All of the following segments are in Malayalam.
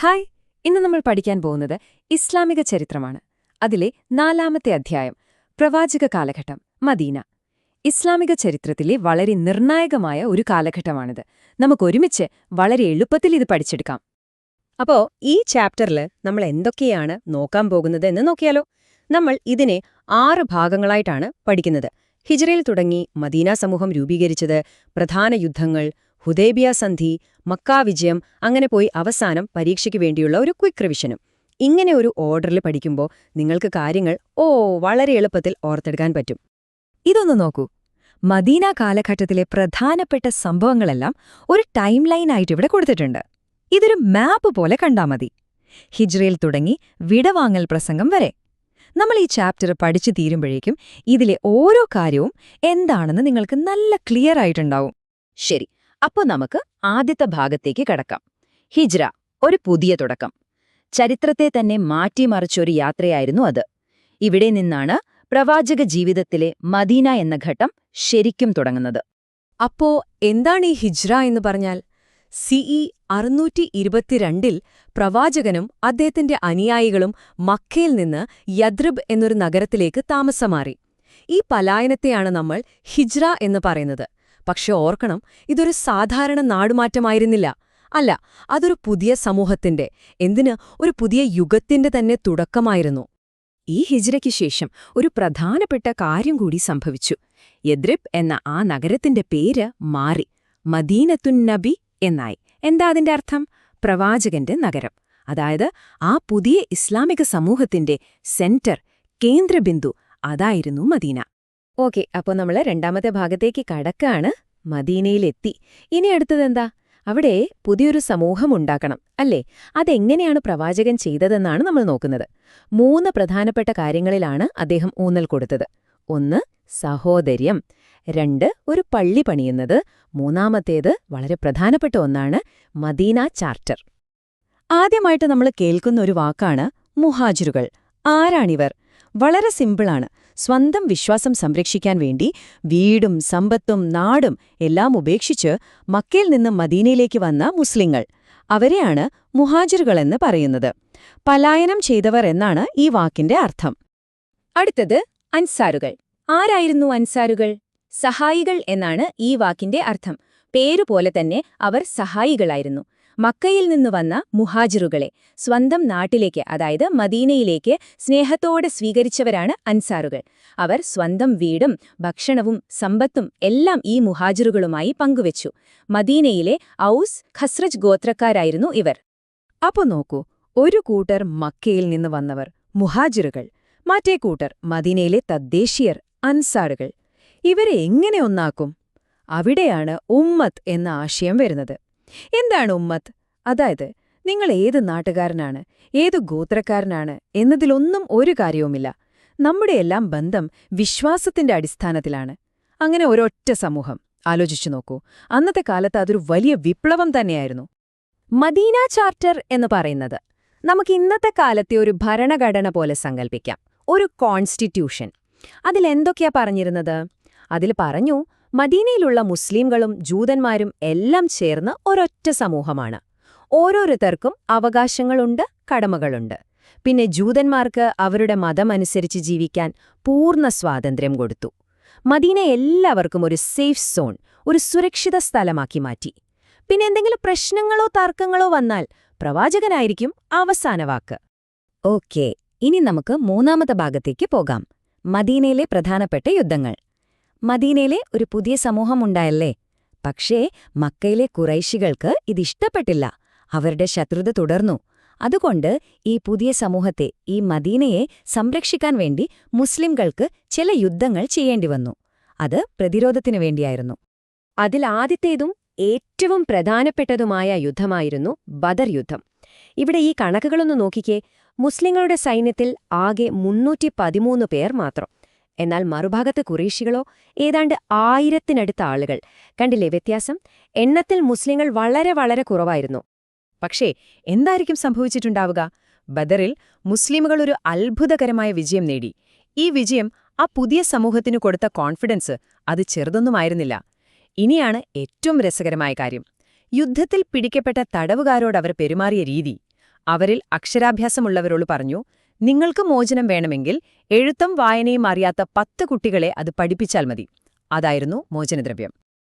ഹായ്, ഇന്ന് നമ്മൾ പഠിക്കാൻ പോകുന്നത് ഇസ്ലാമിക ചരിത്രമാണ്. അതിലെ 4-ാമത്തെ അധ്യായം, പ്രവാചക കാലഘട്ടം, മദീന. ഇസ്ലാമിക ചരിത്രത്തിലെ വളരെ നിർണായകമായ ഒരു കാലഘട്ടമാണിത്. നമുക്കൊരുമിച്ച് വളരെ എളുപ്പത്തിൽ ഇത് പഠിച്ചെടുക്കാം. അപ്പോ ഈ ചാപ്റ്ററിൽ നമ്മൾ എന്തൊക്കെയാണ് നോക്കാൻ പോകുന്നത് എന്ന് നോക്കിയാലോ. നമ്മൾ ഇതിനെ 6 ഭാഗങ്ങളായിട്ടാണ് പഠിക്കുന്നത്. ഹിജ്റയിൽ തുടങ്ങി മദീന സമൂഹം രൂപീകരിച്ചത്, പ്രധാന യുദ്ധങ്ങൾ, ഹുദൈബിയ സന്ധി, മക്കാ വിജയം, അങ്ങനെ പോയി അവസാനം പരീക്ഷയ്ക്ക് വേണ്ടിയുള്ള ഒരു ക്വിക്ക് റിവിഷനും. ഇങ്ങനെ ഒരു ഓർഡറിൽ പഠിക്കുമ്പോൾ നിങ്ങൾക്ക് കാര്യങ്ങൾ വളരെ എളുപ്പത്തിൽ ഓർത്തെടുക്കാൻ പറ്റും. ഇതൊന്ന് നോക്കൂ. മദീന കാലഘട്ടത്തിലെ പ്രധാനപ്പെട്ട സംഭവങ്ങളെല്ലാം ഒരു ടൈം ലൈനായിട്ട് ഇവിടെ കൊടുത്തിട്ടുണ്ട്. ഇതൊരു മാപ്പ് പോലെ കണ്ടാ മതി. ഹിജ്റയിൽ തുടങ്ങി വിടവാങ്ങൽ പ്രസംഗം വരെ. നമ്മൾ ഈ ചാപ്റ്റർ പഠിച്ചു തീരുമ്പോഴേക്കും ഇതിലെ ഓരോ കാര്യവും എന്താണെന്ന് നിങ്ങൾക്ക് നല്ല ക്ലിയർ ആയിട്ടുണ്ടാവും. ശരി, അപ്പോൾ നമുക്ക് ആദ്യത്തെ ഭാഗത്തേക്ക് കടക്കാം. ഹിജ്റ, ഒരു പുതിയ തുടക്കം. ചരിത്രത്തെ തന്നെ മാറ്റിമറിച്ചൊരു യാത്രയായിരുന്നു അത്. ഇവിടെ നിന്നാണ് പ്രവാചക ജീവിതത്തിലെ മദീന എന്ന ഘട്ടം ശരിക്കും തുടങ്ങുന്നത്. അപ്പോ എന്താണ് ഈ ഹിജ്റ എന്ന് പറഞ്ഞാൽ? സിഇ 622 പ്രവാചകനും അദ്ദേഹത്തിന്റെ അനുയായികളും മക്കയിൽ നിന്ന് യദ്രിബ് എന്നൊരു നഗരത്തിലേക്ക് താമസമാറി. ഈ പലായനത്തെയാണ് നമ്മൾ ഹിജ്റ എന്ന് പറയുന്നത്. പക്ഷെ ഓർക്കണം, ഇതൊരു സാധാരണ നാടുമാറ്റമായിരുന്നില്ല. അല്ല, അതൊരു പുതിയ സമൂഹത്തിന്റെ, ഒരു പുതിയ യുഗത്തിന്റെ തന്നെ തുടക്കമായിരുന്നു. ഈ ഹിജ്റയ്ക്ക് ശേഷം ഒരു പ്രധാനപ്പെട്ട കാര്യം കൂടി സംഭവിച്ചു. യദ്രിബ് എന്ന ആ നഗരത്തിന്റെ പേര് മാറി മദീനത്തുൻ നബി എന്നായി. എന്താ അതിന്റെ അർത്ഥം? പ്രവാചകന്റെ നഗരം. അതായത് ആ പുതിയ ഇസ്ലാമിക സമൂഹത്തിന്റെ സെന്റർ, കേന്ദ്രബിന്ദു, അതായിരുന്നു മദീന. ഓക്കെ, അപ്പോൾ നമ്മൾ 2-ാമത്തെ ഭാഗത്തേക്ക് കടക്കാണ്. മദീനയിലെത്തി. ഇനി അടുത്തതെന്താ? അവിടെ പുതിയൊരു സമൂഹം ഉണ്ടാക്കണം, അല്ലേ? അതെങ്ങനെയാണ് പ്രവാചകൻ ചെയ്തതെന്നാണ് നമ്മൾ നോക്കുന്നത്. 3 പ്രധാനപ്പെട്ട കാര്യങ്ങളിലാണ് അദ്ദേഹം ഊന്നൽ കൊടുത്തത്. 1, സഹോദര്യം. 2, ഒരു പള്ളി പണിയുന്നത്. 3-ാമത്തേത് വളരെ പ്രധാനപ്പെട്ട ഒന്നാണ്, മദീന ചാർട്ടർ. ആദ്യമായിട്ട് നമ്മൾ കേൾക്കുന്ന ഒരു വാക്കാണ് മുഹാജിറുകൾ. ആരാണിവർ? വളരെ സിമ്പിളാണ്. സ്വന്തം വിശ്വാസം സംരക്ഷിക്കാൻ വേണ്ടി വീടും സമ്പത്തും നാടും എല്ലാം ഉപേക്ഷിച്ച് മക്കയിൽ നിന്ന് മദീനയിലേക്ക് വന്ന മുസ്ലിങ്ങൾ. അവരെയാണ് മുഹാജിറുകളെന്ന് പറയുന്നത്. പലായനം ചെയ്തവർ എന്നാണ് ഈ വാക്കിന്റെ അർത്ഥം. അടുത്തത് അൻസാറുകൾ. ആരായിരുന്നു അൻസാറുകൾ? സഹായികൾ എന്നാണ് ഈ വാക്കിന്റെ അർത്ഥം. പേരുപോലെ തന്നെ അവർ സഹായികളായിരുന്നു. മക്കയിൽ നിന്ന് വന്ന മുഹാജിറുകളെ സ്വന്തം നാട്ടിലേക്ക്, അതായത് മദീനയിലേക്ക് സ്നേഹത്തോടെ സ്വീകരിച്ചവരാണ് അൻസാറുകൾ. അവർ സ്വന്തം വീടും ഭക്ഷണവും സമ്പത്തും എല്ലാം ഈ മുഹാജിറുകളുമായി പങ്കുവച്ചു. മദീനയിലെ ഔസ്, ഖസ്റജ് ഗോത്രക്കാരായിരുന്നു ഇവർ. അപ്പോ നോക്കൂ, ഒരു കൂട്ടർ മക്കയിൽ നിന്ന് വന്നവർ, മുഹാജിറുകൾ. മറ്റേ കൂട്ടർ മദീനയിലെ തദ്ദേശീയർ, അൻസാറുകൾ. ഇവരെ എങ്ങനെ ഒന്നാക്കും? അവിടെയാണ് ഉമ്മത്ത് എന്ന ആശയം വരുന്നത്. എന്താണ് ഉമ്മത്ത്? അതായത് നിങ്ങൾ ഏത് നാട്ടുകാരനാണ്, ഏതു ഗോത്രക്കാരനാണ് എന്നതിലൊന്നും ഒരു കാര്യവുമില്ല. നമ്മുടെയെല്ലാം ബന്ധം വിശ്വാസത്തിന്റെ അടിസ്ഥാനത്തിലാണ്. അങ്ങനെ ഒരൊറ്റ സമൂഹം. ആലോചിച്ചു നോക്കൂ, അന്നത്തെ കാലത്ത് അതൊരു വലിയ വിപ്ലവം തന്നെയായിരുന്നു. മദീന ചാർട്ടർ എന്ന് പറയുന്നത് നമുക്ക് ഇന്നത്തെ കാലത്തെ ഒരു ഭരണഘടന പോലെ സങ്കൽപ്പിക്കാം. ഒരു കോൺസ്റ്റിറ്റ്യൂഷൻ. അതിലെന്തൊക്കെയാ പറഞ്ഞിരുന്നത്? അതിൽ പറഞ്ഞു, മദീനയിലുള്ള മുസ്ലിംകളും ജൂതന്മാരും എല്ലാം ചേർന്ന് ഒരൊറ്റ സമൂഹമാണ്. ഓരോരുത്തർക്കും അവകാശങ്ങളുണ്ട്, കടമകളുണ്ട്. പിന്നെ ജൂതന്മാർക്ക് അവരുടെ മതമനുസരിച്ച് ജീവിക്കാൻ പൂർണ്ണ സ്വാതന്ത്ര്യം കൊടുത്തു. മദീന എല്ലാവർക്കും ഒരു സേഫ് സോൺ, ഒരു സുരക്ഷിത സ്ഥലമാക്കി മാറ്റി. പിന്നെ എന്തെങ്കിലും പ്രശ്നങ്ങളോ തർക്കങ്ങളോ വന്നാൽ പ്രവാചകനായിരിക്കും അവസാന വാക്ക്. ഓക്കേ, ഇനി നമുക്ക് 3-ാമത്തെ ഭാഗത്തേക്ക് പോകാം. മദീനയിലെ പ്രധാനപ്പെട്ട യുദ്ധങ്ങൾ. മദീനയിലെ ഒരു പുതിയ സമൂഹമുണ്ടായല്ലേ? പക്ഷേ മക്കയിലെ ഖുറൈശികൾക്ക് ഇതിഷ്ടപ്പെട്ടില്ല. അവരുടെ ശത്രുത തുടർന്നു. അതുകൊണ്ട് ഈ പുതിയ സമൂഹത്തെ, ഈ മദീനയെ സംരക്ഷിക്കാൻ വേണ്ടി മുസ്ലിംകൾക്ക് ചില യുദ്ധങ്ങൾ ചെയ്യേണ്ടി വന്നു. അത് പ്രതിരോധത്തിനു വേണ്ടിയായിരുന്നു. അതിലാദ്യത്തേതും ഏറ്റവും പ്രധാനപ്പെട്ടതുമായ യുദ്ധമായിരുന്നു ബദർ യുദ്ധം. ഇവിടെ ഈ കണക്കുകളൊന്ന് നോക്കിക്കേ. മുസ്ലിങ്ങളുടെ സൈന്യത്തിൽ ആകെ 313 പേർ മാത്രം. എന്നാൽ മറുഭാഗത്ത് ഖുറൈശികളോ ഏതാണ്ട് 1000-നടുത്ത ആളുകൾ. കണ്ടില്ലേ വ്യത്യാസം? എണ്ണത്തിൽ മുസ്ലിങ്ങൾ വളരെ വളരെ കുറവായിരുന്നു. പക്ഷേ എന്തായിരിക്കും സംഭവിച്ചിട്ടുണ്ടാവുക? ബദറിൽ മുസ്ലിമുകൾ ഒരു അത്ഭുതകരമായ വിജയം നേടി. ഈ വിജയം ആ പുതിയ സമൂഹത്തിനു കൊടുത്ത കോൺഫിഡൻസ് അത് ചെറുതൊന്നുമായിരുന്നില്ല. ഇനിയാണ് ഏറ്റവും രസകരമായ കാര്യം. യുദ്ധത്തിൽ പിടിക്കപ്പെട്ട തടവുകാരോടവർ പെരുമാറിയ രീതി. അവരിൽ അക്ഷരാഭ്യാസമുള്ളവരോട് പറഞ്ഞു, നിങ്ങൾക്ക് മോചനം വേണമെങ്കിൽ എഴുത്തും വായനയും അറിയാത്ത 10 കുട്ടികളെ അത് പഠിപ്പിച്ചാൽ മതി. അതായിരുന്നു മോചനദ്രവ്യം.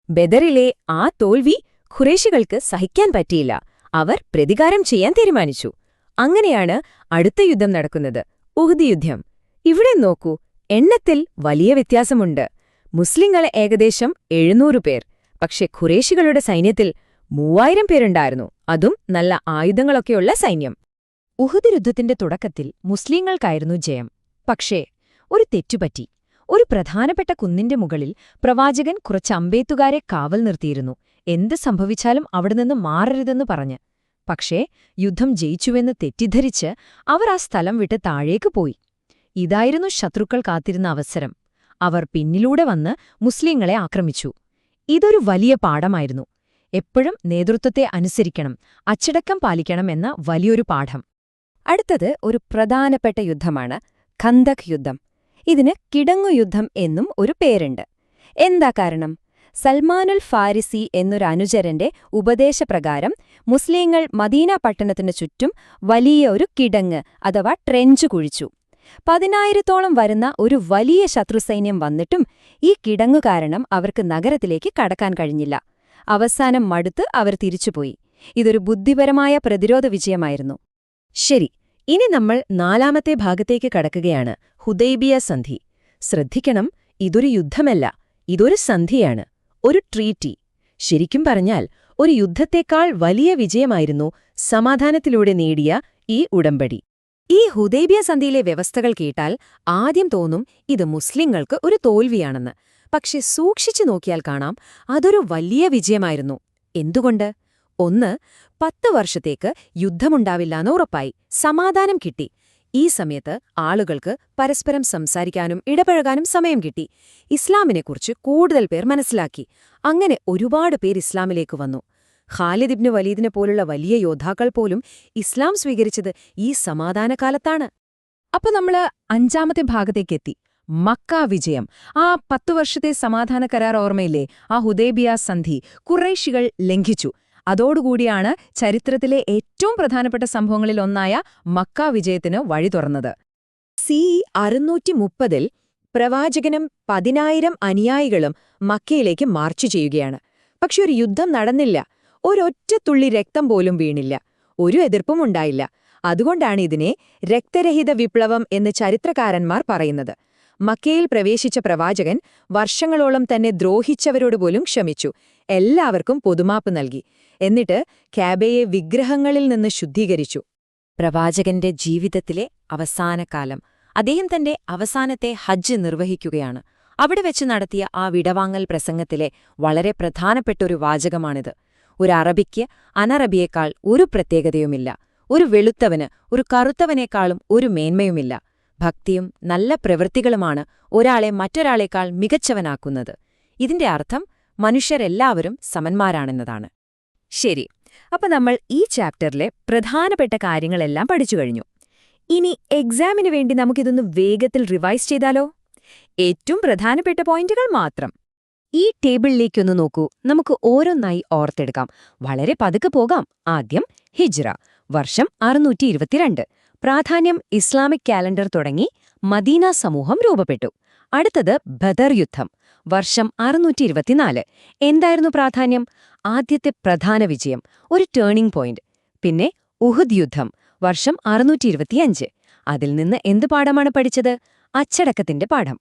ബദറിലെ ആ തോൽവി ഖുറേശികൾക്ക് സഹിക്കാൻ പറ്റിയില്ല. അവർ പ്രതികാരം ചെയ്യാൻ തീരുമാനിച്ചു. അങ്ങനെയാണ് അടുത്ത യുദ്ധം നടക്കുന്നത്, ഉഹ്ദ് യുദ്ധം. ഇവിടെ നോക്കൂ, എണ്ണത്തിൽ വലിയ വ്യത്യാസമുണ്ട്. മുസ്ലിങ്ങൾ ഏകദേശം 700 പേർ, പക്ഷെ ഖുറേശികളുടെ സൈന്യത്തിൽ 3000 പേരുണ്ടായിരുന്നു, അതും നല്ല ആയുധങ്ങളൊക്കെയുള്ള സൈന്യം. ഉഹുദ് യുദ്ധത്തിന്റെ തുടക്കത്തിൽ മുസ്ലിങ്ങൾക്കായിരുന്നു ജയം. പക്ഷേ ഒരു തെറ്റുപറ്റി. ഒരു പ്രധാനപ്പെട്ട കുന്നിന്റെ മുകളിൽ പ്രവാചകൻ കുറച്ച് അമ്പേത്തുകാരെ കാവൽ നിർത്തിയിരുന്നു, എന്ത് സംഭവിച്ചാലും അവിടെനിന്ന് മാറരുതെന്ന് പറഞ്ഞ്. പക്ഷേ യുദ്ധം ജയിച്ചുവെന്ന് തെറ്റിദ്ധരിച്ച് അവർ ആ സ്ഥലം വിട്ട് താഴേക്ക് പോയി. ഇതായിരുന്നു ശത്രുക്കൾ കാത്തിരുന്ന അവസരം. അവർ പിന്നിലൂടെ വന്ന് മുസ്ലിങ്ങളെ ആക്രമിച്ചു. ഇതൊരു വലിയ പാഠമായിരുന്നു. എപ്പോഴും നേതൃത്വത്തെ അനുസരിക്കണം, അച്ചടക്കം പാലിക്കണം എന്ന വലിയൊരു പാഠം. അടുത്തത് ഒരു പ്രധാനപ്പെട്ട യുദ്ധമാണ്, ഖന്ദഖ് യുദ്ധം. ഇതിന് കിടങ്ങുയുദ്ധം എന്നും ഒരു പേരുണ്ട്. എന്താ കാരണം? സൽമാനുൽ ഫാരിസി എന്നൊരു അനുചരന്റെ ഉപദേശപ്രകാരം മുസ്ലിങ്ങൾ മദീന പട്ടണത്തിനു ചുറ്റും വലിയ ഒരു കിടങ്ങ് അഥവാ ട്രെഞ്ച് കുഴിച്ചു. 10,000-ഓളം വരുന്ന ഒരു വലിയ ശത്രുസൈന്യം വന്നിട്ടും ഈ കിടങ്ങു കാരണം അവർക്ക് നഗരത്തിലേക്ക് കടക്കാൻ കഴിഞ്ഞില്ല. അവസാനം മടുത്ത് അവർ തിരിച്ചുപോയി. ഇതൊരു ബുദ്ധിപരമായ പ്രതിരോധ വിജയമായിരുന്നു. ശരി, ഇനി നമ്മൾ 4ാമത്തെ ഭാഗത്തേക്ക് കടക്കുകയാണ്, ഹുദൈബിയ സന്ധി. ശ്രദ്ധിക്കണം, ഇതൊരു യുദ്ധമല്ല, ഇതൊരു സന്ധിയാണ്, ഒരു ട്രീറ്റി. ശരിക്കും പറഞ്ഞാൽ ഒരു യുദ്ധത്തേക്കാൾ വലിയ വിജയമായിരുന്നു സമാധാനത്തിലൂടെ നേടിയ ഈ ഉടമ്പടി. ഈ ഹുദൈബിയ സന്ധിയിലെ വ്യവസ്ഥകൾ കേട്ടാൽ ആദ്യം തോന്നും ഇത് മുസ്ലിങ്ങൾക്ക് ഒരു തോൽവിയാണെന്ന്. പക്ഷെ സൂക്ഷിച്ചു നോക്കിയാൽ കാണാം, അതൊരു വലിയ വിജയമായിരുന്നു. എന്തുകൊണ്ട്? 1, 10 വർഷത്തേക്ക് യുദ്ധമുണ്ടാവില്ലാന്ന് ഉറപ്പായി, സമാധാനം കിട്ടി. ഈ സമയത്ത് ആളുകൾക്ക് പരസ്പരം സംസാരിക്കാനും ഇടപഴകാനും സമയം കിട്ടി. ഇസ്ലാമിനെക്കുറിച്ച് കൂടുതൽ പേർ മനസ്സിലാക്കി. അങ്ങനെ ഒരുപാട് പേർ ഇസ്ലാമിലേക്ക് വന്നു. ഖാലിദ് ഇബ്നു വലീദിനെ പോലുള്ള വലിയ യോദ്ധാക്കൾ പോലും ഇസ്ലാം സ്വീകരിച്ചത് ഈ സമാധാനകാലത്താണ്. അപ്പൊ നമ്മള് 5ാമത്തെ ഭാഗത്തേക്കെത്തി, മക്ക വിജയം. ആ 10 വർഷത്തെ സമാധാന കരാർ ഓർമ്മയില്ലേ? ആ ഹുദൈബിയ സന്ധി ഖുറൈശികൾ ലംഘിച്ചു. അതോടുകൂടിയാണ് ചരിത്രത്തിലെ ഏറ്റവും പ്രധാനപ്പെട്ട സംഭവങ്ങളിലൊന്നായ മക്ക വിജയത്തിന് വഴി തുറന്നത്. CE 630-ൽ പ്രവാചകനും 10,000 അനുയായികളും മക്കയിലേക്ക് മാർച്ച് ചെയ്യുകയാണ്. പക്ഷെ ഒരു യുദ്ധം നടന്നില്ല. ഒരൊറ്റ തുള്ളി രക്തം പോലും വീണില്ല. ഒരു എതിർപ്പും ഉണ്ടായില്ല. അതുകൊണ്ടാണ് ഇതിനെ രക്തരഹിത വിപ്ലവം എന്ന് ചരിത്രകാരന്മാർ പറയുന്നത്. മക്കയിൽ പ്രവേശിച്ച പ്രവാചകൻ വർഷങ്ങളോളം തന്നെ ദ്രോഹിച്ചവരോട് പോലും ക്ഷമിച്ചു. എല്ലാവർക്കും പൊതുമാപ്പ് നൽകി. എന്നിട്ട് കാബയെ വിഗ്രഹങ്ങളിൽ നിന്ന് ശുദ്ധീകരിച്ചു. പ്രവാചകന്റെ ജീവിതത്തിലെ അവസാനകാലം. അദ്ദേഹം തന്റെ അവസാനത്തെ ഹജ്ജ് നിർവഹിക്കുകയാണ്. അവിടെ വെച്ച് നടത്തിയ ആ വിടവാങ്ങൽ പ്രസംഗത്തിലെ വളരെ പ്രധാനപ്പെട്ടൊരു വാചകമാണിത്. ഒരു അറബിക്ക് അനറബിയേക്കാൾ ഒരു പ്രത്യേകതയുമില്ല. ഒരു വെളുത്തവന് ഒരു കറുത്തവനേക്കാളും ഒരു മേന്മയുമില്ല. ഭക്തിയും നല്ല പ്രവൃത്തികളുമാണ് ഒരാളെ മറ്റൊരാളേക്കാൾ മികച്ചവനാക്കുന്നത്. ഇതിന്റെ അർത്ഥം മനുഷ്യരെല്ലാവരും സമന്മാരാണെന്നതാണ്. ശരി, അപ്പൊ നമ്മൾ ഈ ചാപ്റ്ററിലെ പ്രധാനപ്പെട്ട കാര്യങ്ങളെല്ലാം പഠിച്ചു കഴിഞ്ഞു. ഇനി എക്സാമിനു വേണ്ടി നമുക്കിതൊന്ന് വേഗത്തിൽ റിവൈസ് ചെയ്താലോ? ഏറ്റവും പ്രധാനപ്പെട്ട പോയിന്റുകൾ മാത്രം. ഈ ടേബിളിലേക്കൊന്ന് നോക്കൂ. നമുക്ക് ഓരോന്നായി ഓർത്തെടുക്കാം. വളരെ പതുക്കെ പോകാം. ആദ്യം ഹിജ്റ, വർഷം 622. പ്രാധാന്യം ഇസ്ലാമിക് കാലണ്ടർ തുടങ്ങി മദീന സമൂഹം രൂപപ്പെട്ടു. അടുത്തത് ബദർ യുദ്ധം, വർഷം 624. എന്തായിരുന്നു പ്രാധാന്യം? ആദ്യത്തെ പ്രധാന വിജയം, ഒരു ടേണിംഗ് പോയിന്റ്. പിന്നെ ഉഹുദ് യുദ്ധം, വർഷം 625. അതിൽ നിന്ന് എന്ത് പാഠമാണ് പഠിച്ചത്? അച്ചടക്കത്തിന്റെ പാഠം.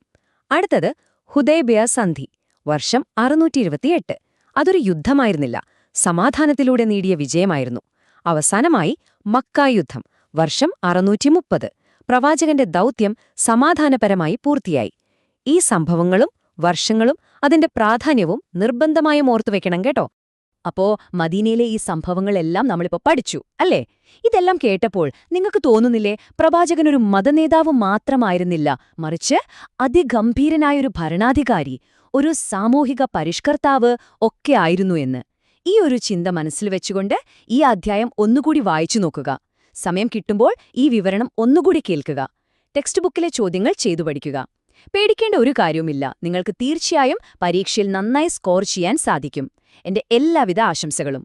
അടുത്തത് ഹുദൈബിയ സന്ധി, വർഷം 628. അതൊരു യുദ്ധമായിരുന്നില്ല, സമാധാനത്തിലൂടെ നേടിയ വിജയമായിരുന്നു. അവസാനമായി മക്ക യുദ്ധം, വർഷം 630. പ്രവാചകന്റെ ദൗത്യം സമാധാനപരമായി പൂർത്തിയായി. ഈ സംഭവങ്ങളും വർഷങ്ങളും അതിന്റെ പ്രാധാന്യവും നിർബന്ധമായും ഓർത്തുവെക്കണം കേട്ടോ. അപ്പോ മദീനയിലെ ഈ സംഭവങ്ങളെല്ലാം നമ്മളിപ്പോ പഠിച്ചു അല്ലേ? ഇതെല്ലാം കേട്ടപ്പോൾ നിങ്ങൾക്ക് തോന്നുന്നില്ലേ പ്രവാചകനൊരു മതനേതാവ് മാത്രമായിരുന്നില്ല, മറിച്ച് അതിഗംഭീരനായൊരു ഭരണാധികാരി, ഒരു സാമൂഹിക പരിഷ്കർത്താവ് ഒക്കെ ആയിരുന്നു എന്ന്? ഈ ഒരു ചിന്ത മനസ്സിൽ വെച്ചുകൊണ്ട് ഈ അധ്യായം ഒന്നുകൂടി വായിച്ചു നോക്കുക. സമയം കിട്ടുമ്പോൾ ഈ വിവരണം ഒന്നുകൂടി കേൾക്കുക. ടെക്സ്റ്റ് ബുക്കിലെ ചോദ്യങ്ങൾ ചെയ്തു പഠിക്കുക. പേടിക്കേണ്ട ഒരു കാര്യവുമില്ല. നിങ്ങൾക്ക് തീർച്ചയായും പരീക്ഷയിൽ നന്നായി സ്കോർ ചെയ്യാൻ സാധിക്കും. എന്റെ എല്ലാവിധ ആശംസകളും.